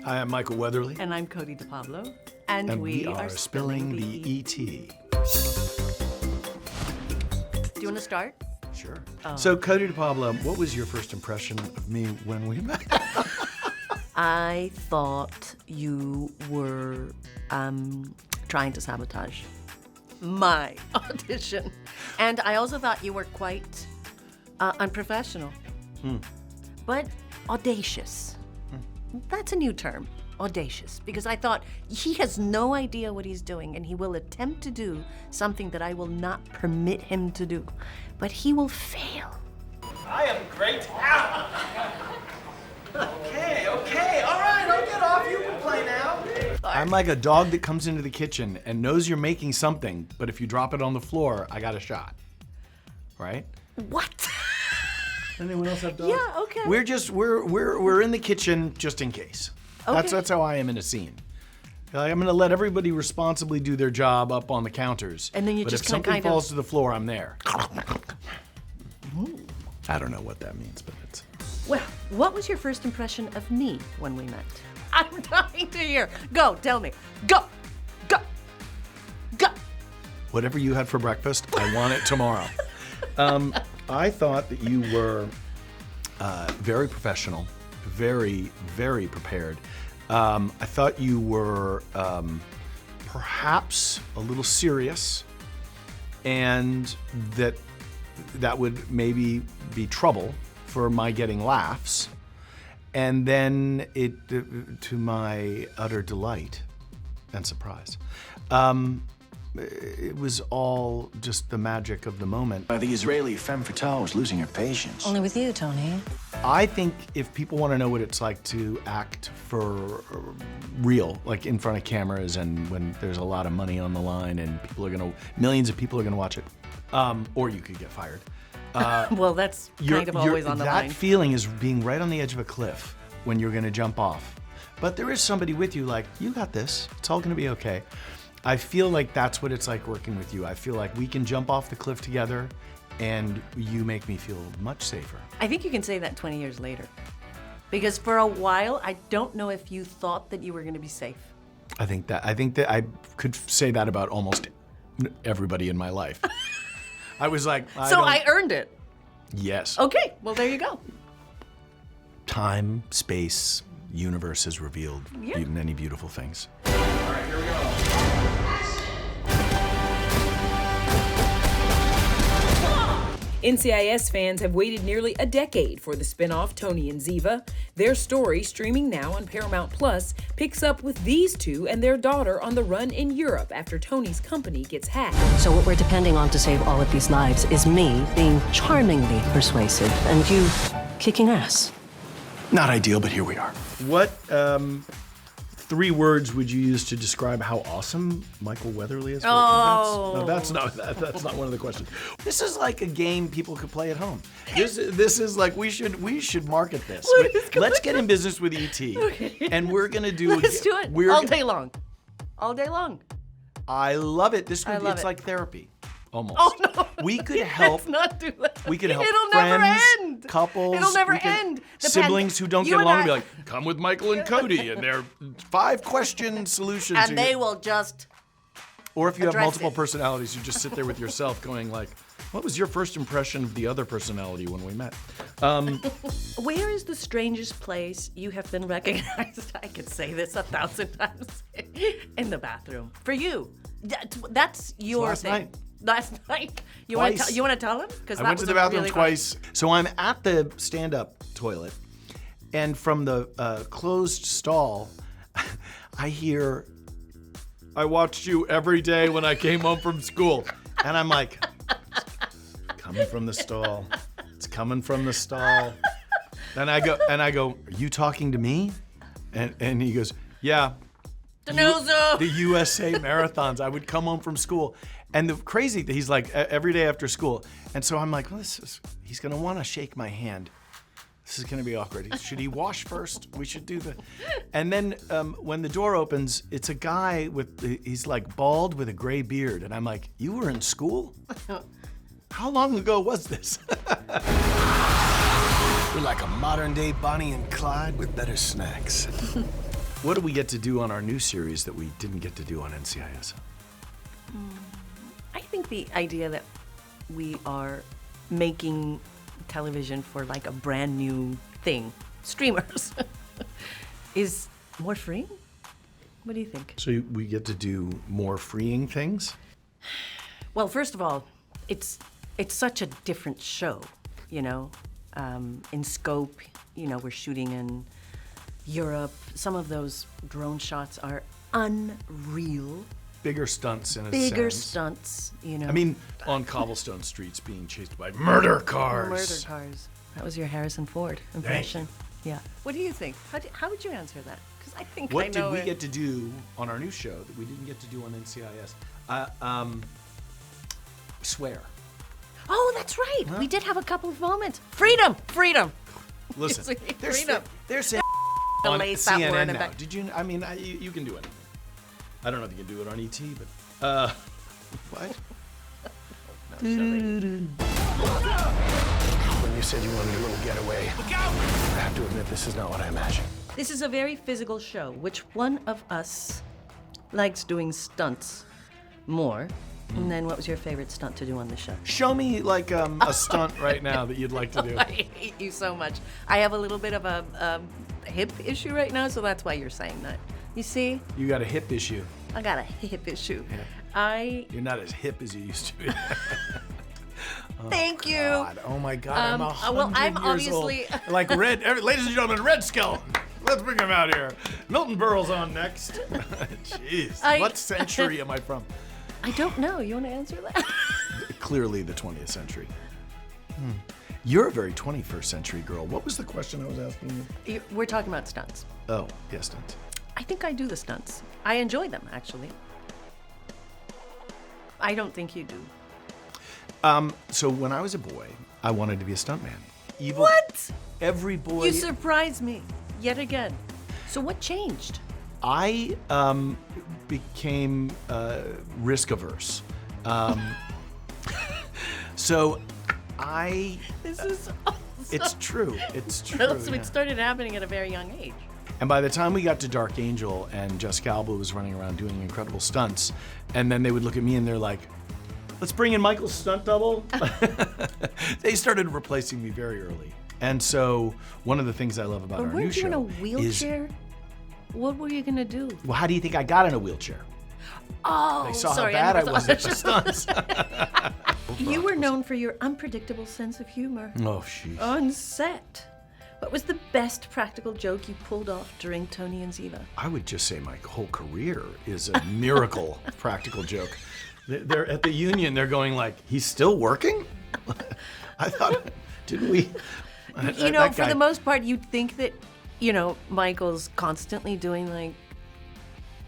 I am Michael Weatherly. And I'm Cote Di Pablo. And we are spilling the ET. Do you want to start? Sure. So, Cote Di Pablo, what was your first impression of me when we met? I thought you were trying to sabotage my audition. And I also thought you were quite unprofessional, but audacious. That's a new term, audacious, because I thought he has no idea what he's doing and he will attempt to do something that I will not permit him to do, but he will fail. I am great. Okay, all right, I'll get off. You can play now. I'm like a dog that comes into the kitchen and knows you're making something, but if you drop it on the floor, I got a shot. Right? What? Anyone else have dogs? Yeah, okay. We're in the kitchen just in case. Okay. That's how I am in a scene. Like, I'm gonna let everybody responsibly do their job up on the counters. And then you but just if something kind of- falls to the floor, I'm there. I don't know what that means, but it's. Well, what was your first impression of me when we met? I'm dying to hear. Go, tell me. Go. Whatever you had for breakfast, I want it tomorrow. I thought that you were very professional, very, very prepared. I thought you were perhaps a little serious, and that would maybe be trouble for my getting laughs. And then to my utter delight and surprise, it was all just the magic of the moment. The Israeli femme fatale was losing her patience. Only with you, Tony. I think if people want to know what it's like to act for real, like in front of cameras and when there's a lot of money on the line and millions of people are gonna watch it, or you could get fired. Well, that's kind of always on the line. That feeling is being right on the edge of a cliff when you're gonna jump off. But there is somebody with you like, you got this, it's all gonna be okay. I feel like that's what it's like working with you. I feel like we can jump off the cliff together and you make me feel much safer. I think you can say that 20 years later. Because for a while, I don't know if you thought that you were going to be safe. I think that I could say that about almost everybody in my life. I was like, I earned it. Yes. Okay, well, there you go. Time, space, universe has revealed many beautiful things. All right, here we go. NCIS fans have waited nearly a decade for the spinoff Tony and Ziva. Their story, streaming now on Paramount Plus, picks up with these two and their daughter on the run in Europe after Tony's company gets hacked. So what we're depending on to save all of these lives is me being charmingly persuasive and you kicking ass. Not ideal, but here we are. What 3 words would you use to describe how awesome Michael Weatherly is? No, that's not one of the questions. This is like a game people could play at home. This is like we should market this. Let's get in business with ET, and we're gonna do. Let's do it all day long. All day long. I love it. It's like therapy. Almost. Oh no! We could help. Let's not do that. We could help It'll friends, never end. couples. It'll never end. Siblings who don't get along and be like, come with Michael and Cody, and their 5-question solutions. And they will just. Or if you have multiple it. personalities, you just sit there with yourself going like, what was your first impression of the other personality when we met? Where is the strangest place you have been recognized? I could say this 1,000 times. In the bathroom. For you. That's your last thing. night. Last night. You want to tell him? I went to the bathroom twice. So I'm at the stand-up toilet, and from the closed stall, I hear, I watched you every day when I came home from school. And I'm like, it's coming from the stall. It's coming from the stall. And I go, are you talking to me? And he goes, yeah. The USA marathons. I would come home from school. And the crazy thing, he's like, every day after school. And so I'm like, well, he's gonna wanna shake my hand. This is gonna be awkward. Should he wash first? We should do the. And then when the door opens, it's a guy he's like bald with a gray beard. And I'm like, you were in school? How long ago was this? We're like a modern day Bonnie and Clyde with better snacks. What do we get to do on our new series that we didn't get to do on NCIS? I think the idea that we are making television for like a brand new thing, streamers, is more freeing. What do you think? So we get to do more freeing things? Well, first of all, it's such a different show, you know. In scope, you know, we're shooting in Europe. Some of those drone shots are unreal. Bigger stunts in a Bigger sense. stunts, you know. I mean, on cobblestone streets being chased by murder cars. Murder cars. That was your Harrison Ford impression. Yeah. What do you think? How would you answer that? Because I think What I know did we it. get to do on our new show that we didn't get to do on NCIS? Swear. Oh, that's right. We did have a couple of moments. Freedom. Listen, Freedom. there's To on lace that word CNN in now. back. Did you? I mean, you can do anything. I don't know if you can do it on ET, but what? When you said you wanted a little getaway, I have to admit this is not what I imagined. This is a very physical show. Which one of us likes doing stunts more? And then what was your favorite stunt to do on the show? Show me like a stunt right now that you'd like to do. I hate you so much. I have a little bit of a hip issue right now, so that's why you're saying that. You see? You got a hip issue. I got a hip issue. You're not as hip as you used to be. Thank you. God, oh my God, I'm 100 well, I'm years obviously- old. Like ladies and gentlemen, Red Skeleton. Let's bring him out here. Milton Berle's on next. Jeez, what century am I from? I don't know. You want to answer that? Clearly the 20th century. You're a very 21st century girl. What was the question I was asking you? We're talking about stunts. Oh, yes, stunts. I think I do the stunts. I enjoy them, actually. I don't think you do. So when I was a boy, I wanted to be a stuntman. What? Every boy. You surprise me yet again. So what changed? I became risk averse. So I. This is It's true. It's true. So yeah. it started happening at a very young age. And by the time we got to Dark Angel and Jessica Alba was running around doing incredible stunts, and then they would look at me and they're like, let's bring in Michael's stunt double. They started replacing me very early. And so one of the things I love about But our new weren't you in a show is, wheelchair? What were you going to do? well, how do you think I got in a wheelchair? Oh, They saw sorry. how bad I never was thought- at the stunts. You were known for your unpredictable sense of humor. Oh, sheesh. On set. What was the best practical joke you pulled off during Tony and Ziva? I would just say my whole career is a miracle practical joke. They're at the union, they're going like, he's still working? I thought, didn't we? You know, for the most part, you'd think that, you know, Michael's constantly doing like,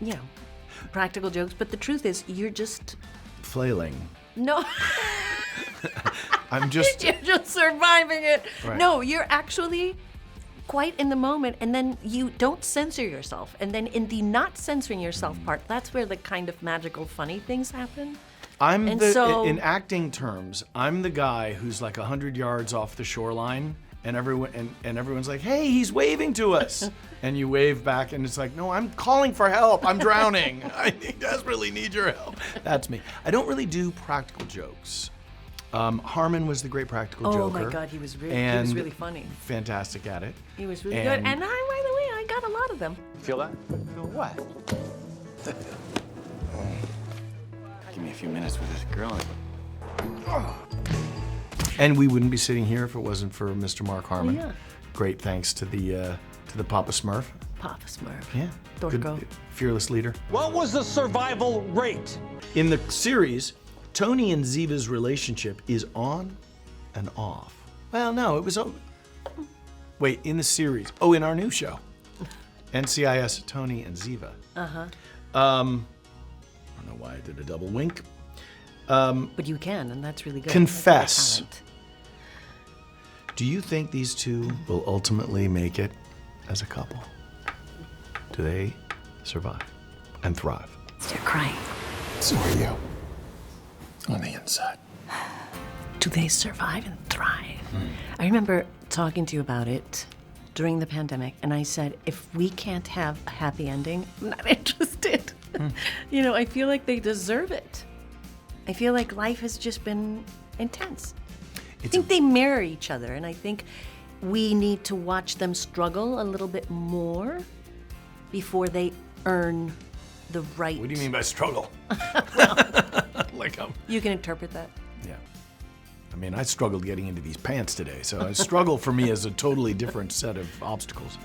you know, practical jokes, but the truth is, you're just, flailing. no, I'm just, you're just surviving it. Right. No, you're actually quite in the moment, and then you don't censor yourself. And then in the not censoring yourself part, that's where the kind of magical, funny things happen. I'm And the, so- in acting terms, I'm the guy who's like 100 yards off the shoreline, and everyone's like, hey, he's waving to us. And you wave back, and it's like, no, I'm calling for help. I'm drowning. I desperately need your help. That's me. I don't really do practical jokes. Harmon was the great practical Oh joker. my God, he was really and really funny. Fantastic at it. He was really And- good. And by the way, I got a lot of them. Feel that? Feel what? Give me a few minutes with this girl. And we wouldn't be sitting here if it wasn't for Mr. Mark Harmon. Yeah. Great thanks to the Papa Smurf. Papa Smurf. Yeah. Dorco. Good, fearless leader. What was the survival rate? In the series, Tony and Ziva's relationship is on and off. Well, no, it was. Wait, in the series. Oh, in our new show, NCIS, Tony and Ziva. I don't know why I did a double wink. But you can, and that's really good. Confess. That's your talent. Do you think these two will ultimately make it as a couple? Do they survive and thrive? You're crying. So are you. On the inside. Do they survive and thrive? I remember talking to you about it during the pandemic, and I said, if we can't have a happy ending, I'm not interested. You know, I feel like they deserve it. I feel like life has just been intense. I think they mirror each other, and I think we need to watch them struggle a little bit more before they earn the right. What do you mean by struggle? Like You can interpret that. yeah. I mean, I struggled getting into these pants today, so a struggle for me is a totally different set of obstacles.